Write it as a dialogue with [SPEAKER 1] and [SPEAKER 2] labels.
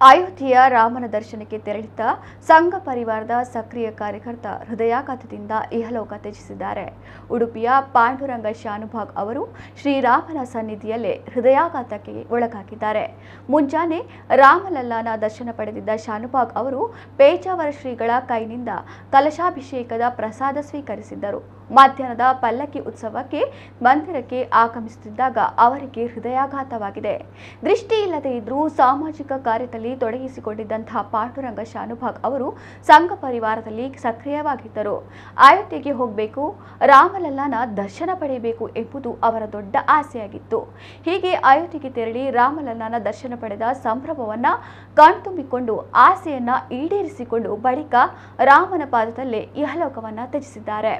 [SPEAKER 1] ಅಯೋಧ್ಯೆಯ ರಾಮನ ದರ್ಶನಕ್ಕೆ ತೆರಳಿದ್ದ ಸಂಘ ಪರಿವಾರದ ಸಕ್ರಿಯ ಕಾರ್ಯಕರ್ತ ಹೃದಯಾಘಾತದಿಂದ ಇಹಲೋಕ ತ್ಯಜಿಸಿದ್ದಾರೆ. ಉಡುಪಿಯ ಪಾಂಡುರಂಗ ಶಾನುಭಾಗ್ ಅವರು ಶ್ರೀರಾಮನ ಸನ್ನಿಧಿಯಲ್ಲೇ ಹೃದಯಾಘಾತಕ್ಕೆ ಒಳಗಾಗಿದ್ದಾರೆ. ಮುಂಜಾನೆ ರಾಮಲಲ್ಲಾನ ದರ್ಶನ ಪಡೆದಿದ್ದ ಶಾನುಭಾಗ್ ಅವರು ಪೇಜಾವರ ಶ್ರೀಗಳ ಕೈನಿಂದ ಕಲಶಾಭಿಷೇಕದ ಪ್ರಸಾದ ಸ್ವೀಕರಿಸಿದ್ದರು. ಮಧ್ಯಾಹ್ನದ ಪಲ್ಲಕ್ಕಿ ಉತ್ಸವಕ್ಕೆ ಮಂದಿರಕ್ಕೆ ಆಗಮಿಸುತ್ತಿದ್ದಾಗ ಅವರಿಗೆ ಹೃದಯಾಘಾತವಾಗಿದೆ. ದೃಷ್ಟಿ ಇಲ್ಲದೆ ಇದ್ರೂ ಸಾಮಾಜಿಕ ಕಾರ್ಯದಲ್ಲಿ ತೊಡಗಿಸಿಕೊಂಡಿದ್ದಂತಹ ಪಾಂಡುರಂಗ ಶಾನುಭಾಗ್ ಅವರು ಸಂಘ ಪರಿವಾರದಲ್ಲಿ ಸಕ್ರಿಯವಾಗಿದ್ದರು. ಅಯೋಧ್ಯೆಗೆ ಹೋಗಬೇಕು, ರಾಮಲಲ್ಲಾನ ದರ್ಶನ ಪಡೆಯಬೇಕು ಎಂಬುದು ಅವರ ದೊಡ್ಡ ಆಸೆಯಾಗಿತ್ತು. ಹೀಗೆ ಅಯೋಧ್ಯೆಗೆ ತೆರಳಿ ರಾಮಲಲ್ಲಾನ ದರ್ಶನ ಪಡೆದ ಸಂಭ್ರಮವನ್ನ ಕಣ್ತುಂಬಿಕೊಂಡು ಆಸೆಯನ್ನ ಈಡೇರಿಸಿಕೊಂಡು ಬಳಿಕ ರಾಮನ ಪಾದದಲ್ಲೇ ಇಹಲೋಕವನ್ನ ತ್ಯಜಿಸಿದ್ದಾರೆ.